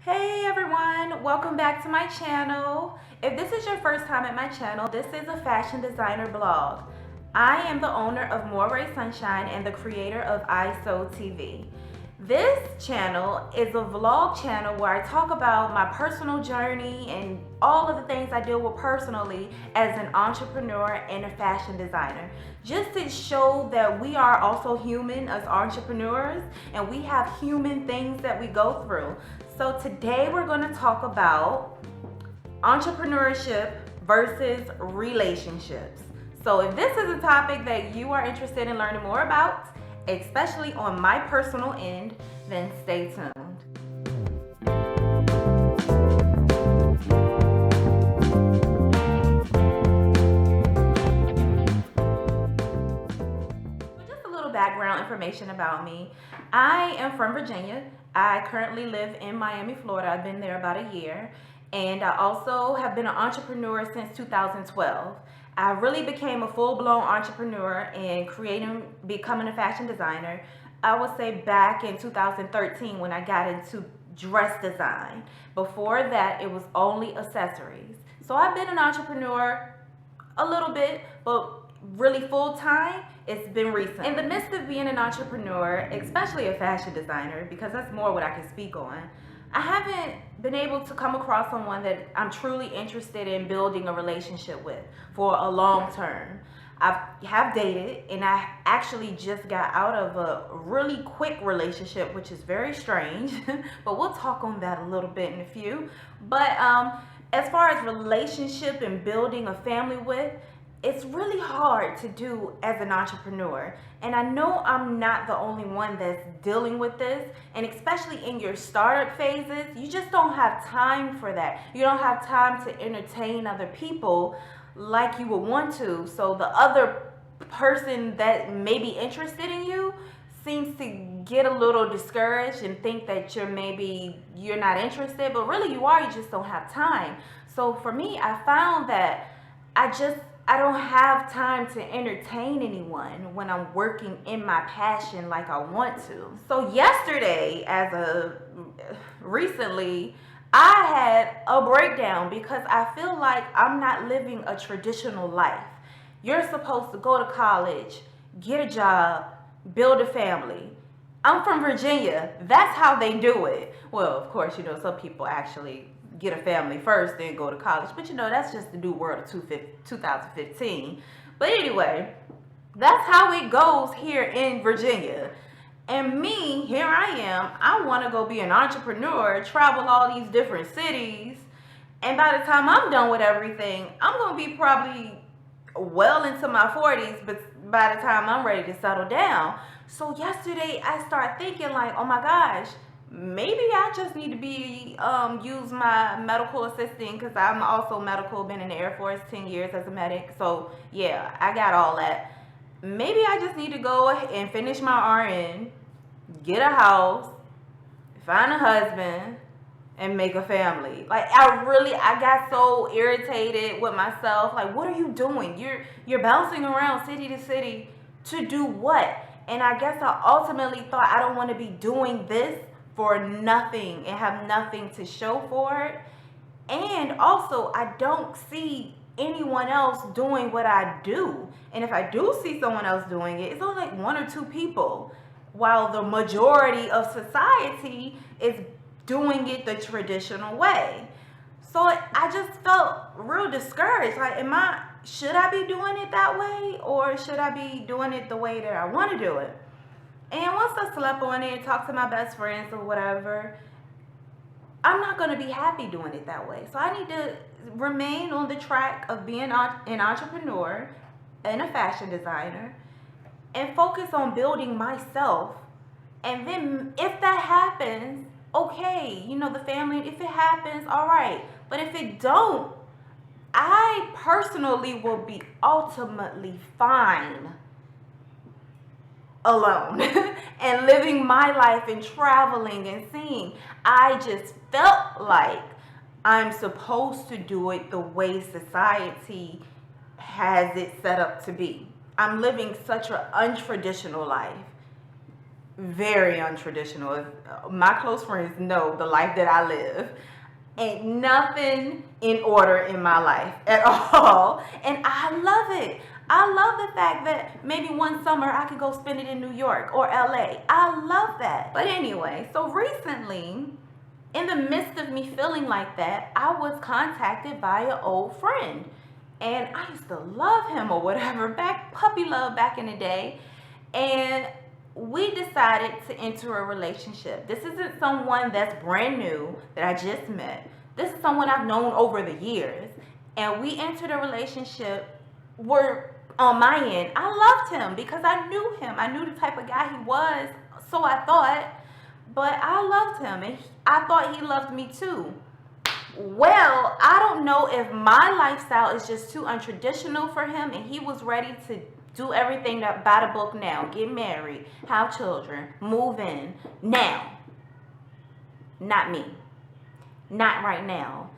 Hey everyone, welcome back to my channel. If this is your first time at my channel, this is a fashion designer blog. I am the owner of More Ray Sunshine and the creator of ISO TV. This channel is a vlog channel where I talk about my personal journey and all of the things I deal with personally as an entrepreneur and a fashion designer. Just to show that we are also human as entrepreneurs and we have human things that we go through. So today we're going to talk about entrepreneurship versus relationships. So if this is a topic that you are interested in learning more about, especially on my personal end, then stay tuned. Just a little background information about me. I am from Virginia. I currently live in Miami, Florida. I've been there about a year. And I also have been an entrepreneur since 2012. I really became a full-blown entrepreneur in becoming a fashion designer. I would say back in 2013 when I got into dress design. Before that, it was only accessories. So I've been an entrepreneur a little bit, but really full-time, it's been recent. In the midst of being an entrepreneur, especially a fashion designer, because that's more what I can speak on, I haven't been able to come across someone that I'm truly interested in building a relationship with for a long term. I have dated, and I actually just got out of a really quick relationship, which is very strange, but we'll talk on that a little bit in a few. But as far as relationship and building a family with, it's really hard to do as an entrepreneur. And I know I'm not the only one that's dealing with this. And especially in your startup phases, you just don't have time for that. You don't have time to entertain other people like you would want to. So the other person that may be interested in you seems to get a little discouraged and think that you're not interested, but really you are, you just don't have time. So for me, I found that I don't have time to entertain anyone when I'm working in my passion like I want to. So yesterday, recently, I had a breakdown because I feel like I'm not living a traditional life. You're supposed to go to college, get a job, build a family. I'm from Virginia. That's how they do it. Well, of course, some people actually get a family first, then go to college. But that's just the new world of 2015. But anyway, that's how it goes here in Virginia. And me, here I am. I want to go be an entrepreneur, travel all these different cities. And by the time I'm done with everything, I'm going to be probably well into my 40s, but by the time I'm ready to settle down. So yesterday I started thinking like, oh my gosh, maybe I just need to use my medical assisting, because I'm also medical, been in the Air Force 10 years as a medic. So yeah, I got all that. Maybe I just need to go and finish my RN, get a house, find a husband, and make a family. Like I got so irritated with myself. Like, what are you doing? You're bouncing around city to city to do what? And I guess I ultimately thought I don't want to be doing this for nothing and have nothing to show for it. And also, I don't see anyone else doing what I do. And if I do see someone else doing it, it's only like one or two people, while the majority of society is doing it the traditional way. So I just felt real discouraged. Like, should I be doing it that way, or should I be doing it the way that I want to do it? And once I slept on it, talked to my best friends or whatever, I'm not going to be happy doing it that way. So I need to remain on the track of being an entrepreneur and a fashion designer and focus on building myself. And then if that happens, okay, the family, if it happens, all right. But if it don't, I personally will be ultimately fine alone and living my life and traveling and seeing. I just felt like I'm supposed to do it the way society has it set up to be. I'm living such an untraditional life very untraditional. My close friends know the life that I live. Ain't nothing in order in my life at all. And I love it. I love the fact that maybe one summer I could go spend it in New York or LA. I love that. But anyway, so recently, in the midst of me feeling like that, I was contacted by an old friend. And I used to love him or whatever, puppy love back in the day. And we decided to enter a relationship. This isn't someone that's brand new that I just met. This is someone I've known over the years. And we entered a relationship where, on my end, I loved him because I knew him. I knew the type of guy he was, so I thought. But I loved him, and I thought he loved me too. Well, I don't know if my lifestyle is just too untraditional for him, and he was ready to do everything by the book now. Get married, have children, move in. Now. Not me. Not right now.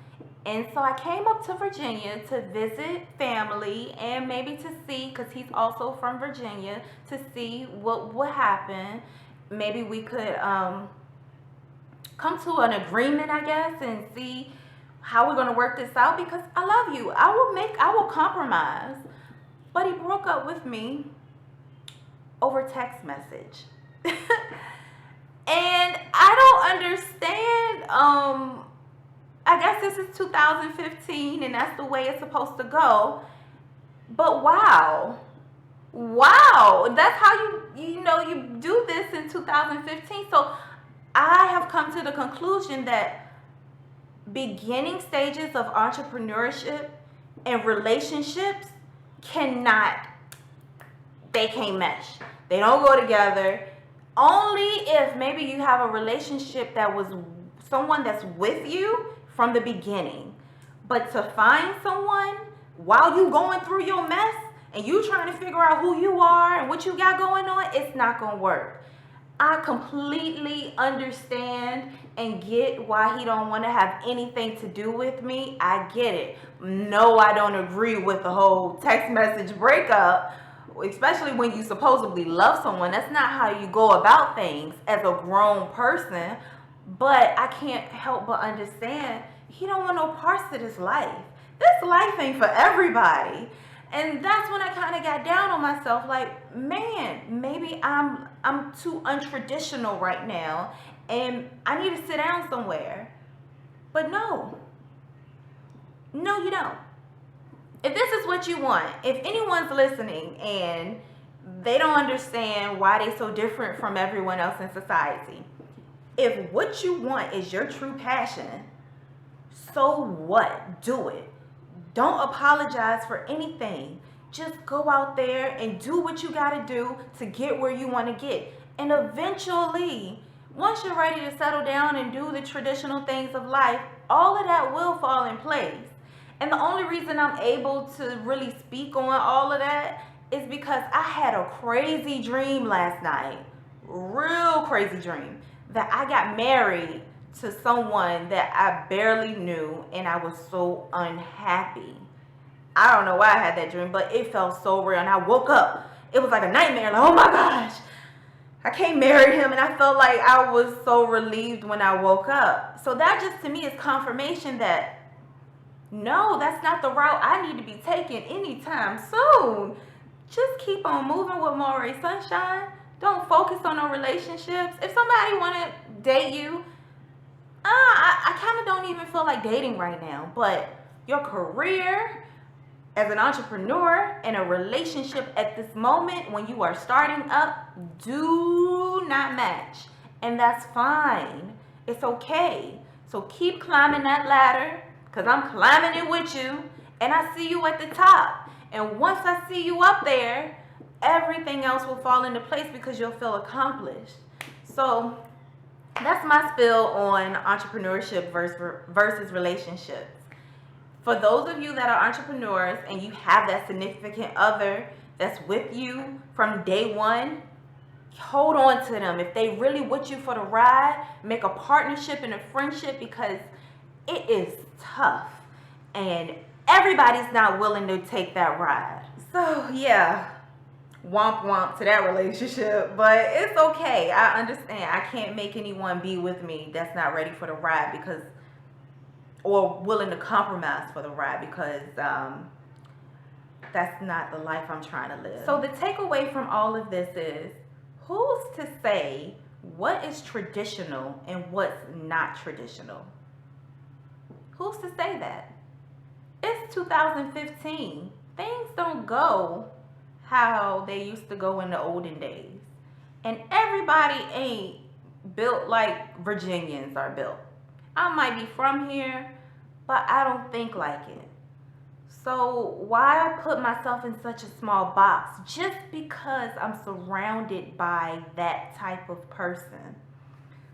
And so I came up to Virginia to visit family and maybe to see, because he's also from Virginia, to see what would happen. Maybe we could come to an agreement, I guess, and see how we're going to work this out, because I love you. I will compromise. But he broke up with me over text message. And I don't understand. I guess this is 2015 and that's the way it's supposed to go. But wow. That's how you do this in 2015. So I have come to the conclusion that beginning stages of entrepreneurship and relationships can't mesh. They don't go together. Only if maybe you have a relationship that was someone that's with you from the beginning. But to find someone while you going through your mess and you trying to figure out who you are and what you got going on, it's not going to work. I completely understand and get why he don't want to have anything to do with me. I get it. No, I don't agree with the whole text message breakup, especially when you supposedly love someone. That's not how you go about things as a grown person. But I can't help but understand he don't want no parts of this life. This life ain't for everybody. And that's when I kind of got down on myself, like, man, maybe I'm too untraditional right now and I need to sit down somewhere. But no, you don't. If this is what you want, if anyone's listening and they don't understand why they're so different from everyone else in society, if what you want is your true passion, so what? Do it. Don't apologize for anything. Just go out there and do what you got to do to get where you want to get. And eventually, once you're ready to settle down and do the traditional things of life, all of that will fall in place. And the only reason I'm able to really speak on all of that is because I had a crazy dream last night. Real crazy dream. That I got married to someone that I barely knew, and I was so unhappy. I don't know why I had that dream, but it felt so real. And I woke up. It was like a nightmare. Like, oh my gosh, I can't marry him. And I felt like I was so relieved when I woke up. So that just to me is confirmation that no, that's not the route I need to be taking anytime soon. Just keep on moving with Moray Sunshine. Don't focus on no relationships. If somebody want to date you, I kind of don't even feel like dating right now. But your career as an entrepreneur and a relationship at this moment when you are starting up do not match. And that's fine. It's okay. So keep climbing that ladder, because I'm climbing it with you. And I see you at the top. And once I see you up there, everything else will fall into place because you'll feel accomplished. So that's my spill on entrepreneurship versus relationships. For those of you that are entrepreneurs and you have that significant other that's with you from day one, hold on to them. If they really with you for the ride, make a partnership and a friendship, because it is tough and everybody's not willing to take that ride. So yeah, womp womp to that relationship, but it's okay. I understand. I can't make anyone be with me that's not ready for the ride because, or willing to compromise for the ride because that's not the life I'm trying to live. So the takeaway from all of this is, who's to say what is traditional and what's not traditional? Who's to say that? It's 2015. Things don't go how they used to go in the olden days. And everybody ain't built like Virginians are built. I might be from here, but I don't think like it. So why put myself in such a small box just because I'm surrounded by that type of person?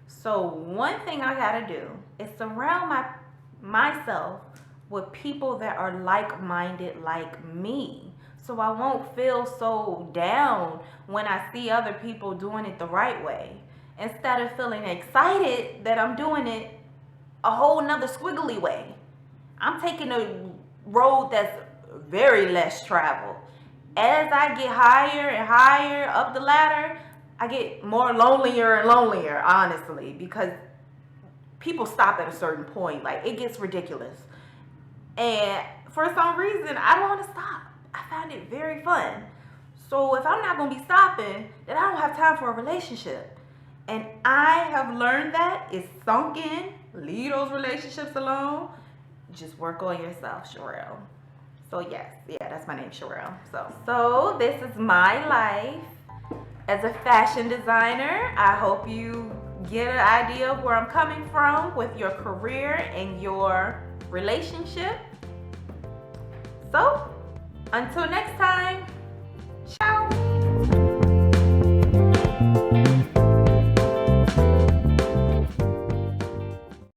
So one thing I gotta do is surround myself with people that are like-minded like me, so I won't feel so down when I see other people doing it the right way, instead of feeling excited that I'm doing it a whole nother squiggly way. I'm taking a road that's very less traveled. As I get higher and higher up the ladder, I get more lonelier and lonelier, honestly, because people stop at a certain point. Like, it gets ridiculous. And for some reason, I don't want to stop. I find it very fun. So if I'm not going to be stopping, then I don't have time for a relationship. And I have learned that. It's sunk in. Leave those relationships alone. Just work on yourself, Sherelle. So yes, yeah, that's my name, Sherelle. So this is my life as a fashion designer. I hope you get an idea of where I'm coming from with your career and your relationship. So until next time, ciao.